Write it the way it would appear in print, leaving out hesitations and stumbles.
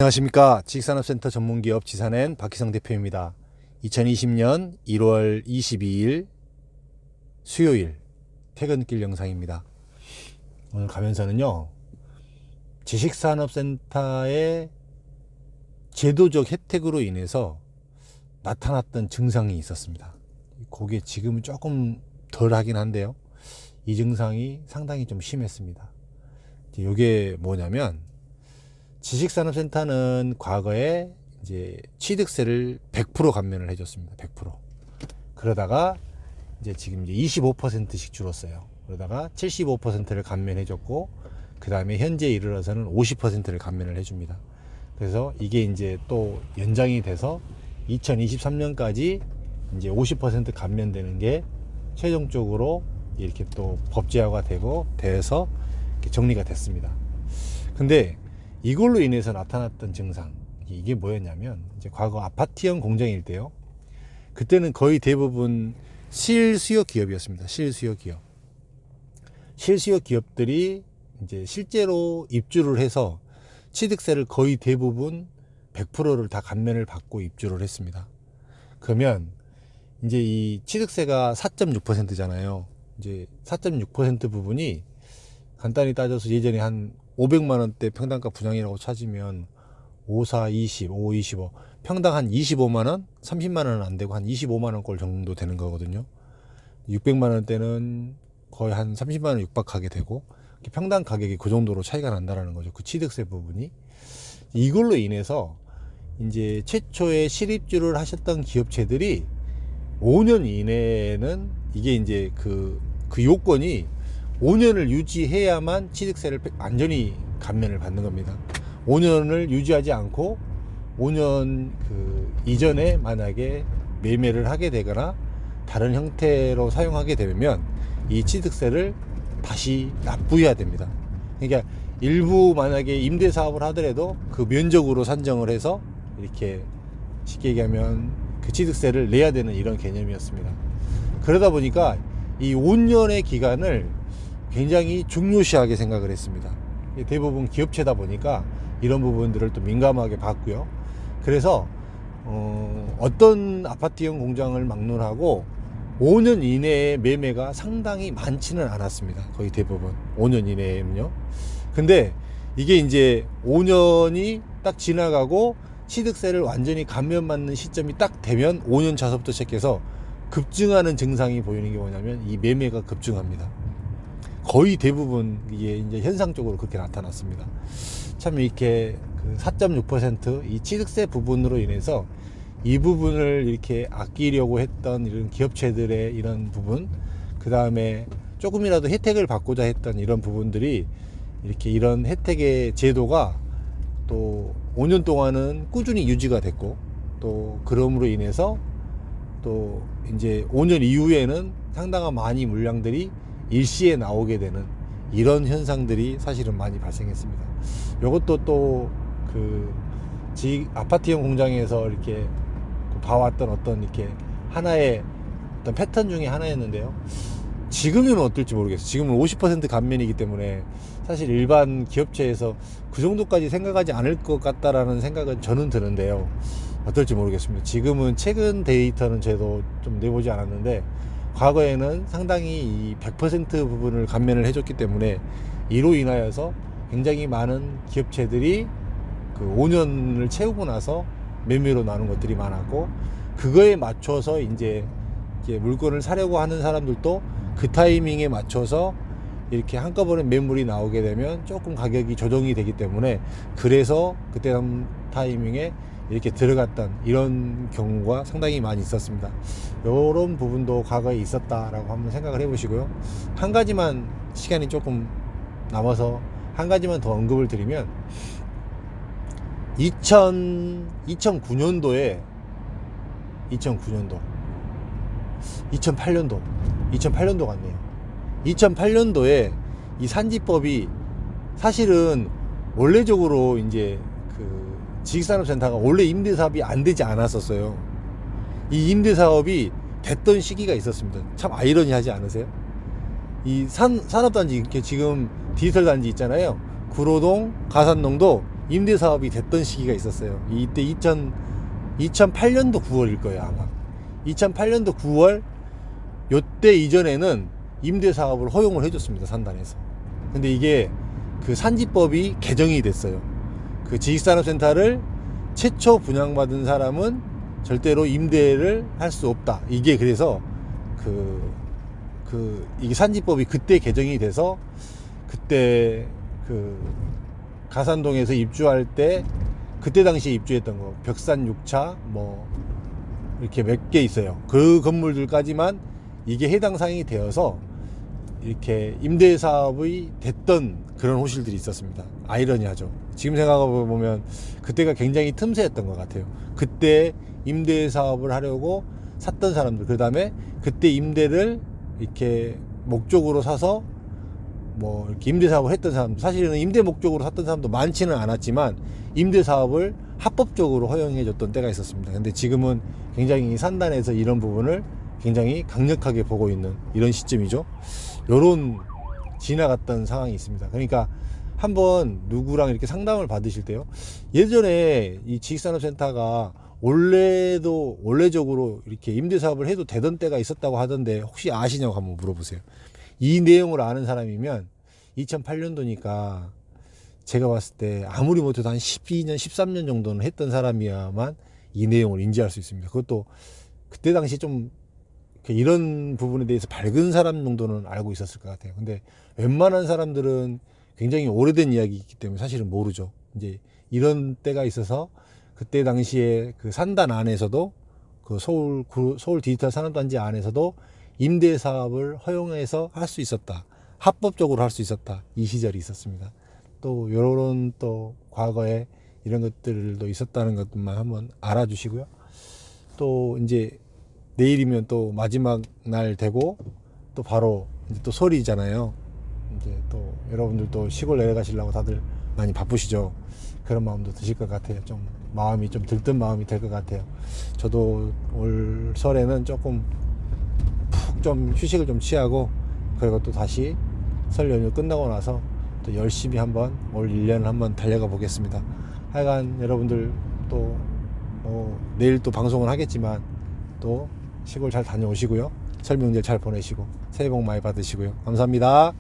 안녕하십니까. 지식산업센터 전문기업 지산엔 박희성 대표입니다. 2020년 1월 22일 수요일 퇴근길 영상입니다. 오늘 가면서는요, 지식산업센터의 제도적 혜택으로 인해서 나타났던 증상이 있었습니다. 그게 지금은 조금 덜 하긴 한데요, 이 증상이 상당히 좀 심했습니다. 이게 뭐냐면, 지식산업센터는 과거에 이제 취득세를 100% 감면을 해줬습니다. 100%. 그러다가 이제 지금 이제 25%씩 줄었어요. 그러다가 75%를 감면해줬고, 그 다음에 현재 이르러서는 50%를 감면을 해줍니다. 그래서 이게 이제 또 연장이 돼서 2023년까지 이제 50% 감면되는 게 최종적으로 이렇게 또 법제화가 돼서 이렇게 정리가 됐습니다. 근데 이걸로 인해서 나타났던 증상, 이게 뭐였냐면, 이제 과거 아파트형 공장일 때요, 그때는 거의 대부분 실수요 기업이었습니다. 실수요 기업. 실수요 기업들이 이제 실제로 입주를 해서 취득세를 거의 대부분 100%를 다 감면을 받고 입주를 했습니다. 그러면 이제 이 취득세가 4.6%잖아요. 이제 4.6% 부분이 간단히 따져서 예전에 한 500만 원대 평당가 분양이라고 찾으면 5, 4, 20, 5, 25 평당 한 25만 원, 30만 원은 안 되고 한 25만 원 꼴 정도 되는 거거든요. 600만 원대는 거의 한 30만 원 육박하게 되고, 평당 가격이 그 정도로 차이가 난다라는 거죠. 그 취득세 부분이. 이걸로 인해서 이제 최초에 실입주를 하셨던 기업체들이 5년 이내에는 이게 이제 그 요건이 5년을 유지해야만 취득세를 완전히 감면을 받는 겁니다. 5년을 유지하지 않고 5년 그 이전에 만약에 매매를 하게 되거나 다른 형태로 사용하게 되면 이 취득세를 다시 납부해야 됩니다. 그러니까 일부 만약에 임대 사업을 하더라도 그 면적으로 산정을 해서 이렇게 쉽게 얘기하면 그 취득세를 내야 되는 이런 개념이었습니다. 그러다 보니까 이 5년의 기간을 굉장히 중요시하게 생각을 했습니다. 대부분 기업체다 보니까 이런 부분들을 또 민감하게 봤고요. 그래서 어떤 아파트형 공장을 막론하고 5년 이내의 매매가 상당히 많지는 않았습니다. 거의 대부분 5년 이내에는요. 근데 이게 이제 5년이 딱 지나가고 취득세를 완전히 감면받는 시점이 딱 되면 5년 차서부터 시작해서 급증하는 증상이 보이는 게 뭐냐면, 이 매매가 급증합니다. 거의 대부분 이게 이제 현상적으로 그렇게 나타났습니다. 참 이렇게 그 4.6% 취득세 부분으로 인해서 이 부분을 이렇게 아끼려고 했던 이런 기업체들의 이런 부분, 그 다음에 조금이라도 혜택을 받고자 했던 이런 부분들이 이렇게 이런 혜택의 제도가 또 5년 동안은 꾸준히 유지가 됐고, 또 그럼으로 인해서 또 이제 5년 이후에는 상당한 많이 물량들이 일시에 나오게 되는 이런 현상들이 사실은 많이 발생했습니다. 이것도 또 그 아파트형 공장에서 이렇게 봐왔던 어떤 이렇게 하나의 어떤 패턴 중에 하나였는데요. 지금은 어떨지 모르겠어요. 지금은 50% 감면이기 때문에 사실 일반 기업체에서 그 정도까지 생각하지 않을 것 같다라는 생각은 저는 드는데요. 어떨지 모르겠습니다. 지금은 최근 데이터는 저도 좀 내보지 않았는데, 과거에는 상당히 이 100% 부분을 감면을 해줬기 때문에 이로 인하여서 굉장히 많은 기업체들이 그 5년을 채우고 나서 매매로 나눈 것들이 많았고, 그거에 맞춰서 이제 물건을 사려고 하는 사람들도 그 타이밍에 맞춰서 이렇게 한꺼번에 매물이 나오게 되면 조금 가격이 조정이 되기 때문에, 그래서 그때 타이밍에 이렇게 들어갔던 이런 경우가 상당히 많이 있었습니다. 이런 부분도 과거에 있었다라고 한번 생각을 해보시고요. 한 가지만, 시간이 조금 남아서 한 가지만 더 언급을 드리면, 2009년도에 2008년도 같네요. 2008년도에 이 산지법이 사실은 원래적으로 이제 그 지식산업센터가 원래 임대사업이 안 되지 않았었어요. 이 임대사업이 됐던 시기가 있었습니다. 참 아이러니하지 않으세요? 이 산업단지, 이렇게 지금 디지털 단지 있잖아요. 구로동, 가산동도 임대 사업이 됐던 시기가 있었어요. 이때 2008년도 9월일 거예요, 아마. 2008년도 9월 요때 이전에는 임대 사업을 허용을 해줬습니다, 산단에서. 근데 이게 그 산지법이 개정이 됐어요. 그 지식산업센터를 최초 분양받은 사람은 절대로 임대를 할 수 없다. 이게 그래서 이게 산지법이 그때 개정이 돼서 그때 그 가산동에서 입주할 때 그때 당시에 입주했던 거 벽산 6차 뭐 이렇게 몇 개 있어요. 그 건물들까지만 이게 해당 사항이 되어서 이렇게 임대 사업이 됐던 그런 호실들이 있었습니다. 아이러니하죠. 지금 생각해보면 그때가 굉장히 틈새였던 것 같아요. 그때 임대 사업을 하려고 샀던 사람들, 그 다음에 그때 임대를 이렇게 목적으로 사서 뭐 이렇게 임대 사업을 했던 사람들, 사실은 임대 목적으로 샀던 사람도 많지는 않았지만 임대 사업을 합법적으로 허용해 줬던 때가 있었습니다. 근데 지금은 굉장히 산단에서 이런 부분을 굉장히 강력하게 보고 있는 이런 시점이죠. 요런 지나갔던 상황이 있습니다. 그러니까 한번 누구랑 이렇게 상담을 받으실 때요, 예전에 이 지식산업센터가 원래적으로 이렇게 임대 사업을 해도 되던 때가 있었다고 하던데 혹시 아시냐고 한번 물어보세요. 이 내용을 아는 사람이면 2008년도니까 제가 봤을 때 아무리 못해도 한 12년 13년 정도는 했던 사람이야만 이 내용을 인지할 수 있습니다. 그것도 그때 당시 좀 이런 부분에 대해서 밝은 사람 정도는 알고 있었을 것 같아요. 근데 웬만한 사람들은 굉장히 오래된 이야기이기 때문에 사실은 모르죠. 이제 이런 때가 있어서 그때 당시에 그 산단 안에서도 그 서울 디지털 산업단지 안에서도 임대 사업을 허용해서 할 수 있었다. 합법적으로 할 수 있었다. 이 시절이 있었습니다. 또 요런 또 과거에 이런 것들도 있었다는 것만 한번 알아주시고요. 또 이제 내일이면 또 마지막 날 되고 또 바로 이제 또 설이잖아요. 이제 또 여러분들 또 시골 내려가시려고 다들 많이 바쁘시죠. 그런 마음도 드실 것 같아요. 좀 마음이 좀 들뜬 마음이 될 것 같아요. 저도 올 설에는 조금 푹 좀 휴식을 좀 취하고, 그리고 또 다시 설 연휴 끝나고 나서 또 열심히 한번 올 1년을 한번 달려가 보겠습니다. 하여간 여러분들 또 내일 또 방송을 하겠지만 또 시골 잘 다녀오시고요. 설 명절 잘 보내시고 새해 복 많이 받으시고요. 감사합니다.